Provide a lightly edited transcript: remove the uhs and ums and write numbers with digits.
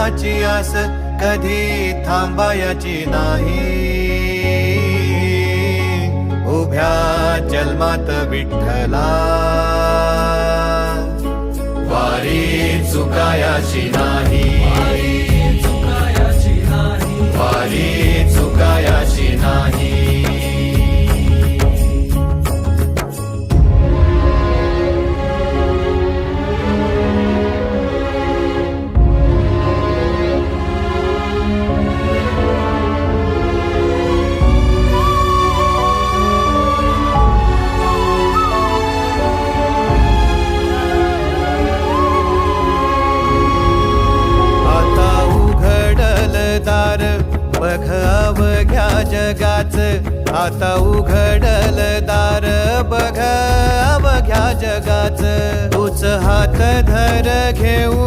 देवाची आस कधी थांबायची नाही. उभ्या जन्मात विठ्ठला वारी चुकायाची नाही. वारी चुकायाची नाही. बघ अवघ्या जगाच, आता उघडल दार बघ अवघ्या जगाच. तूच हात धर घेऊ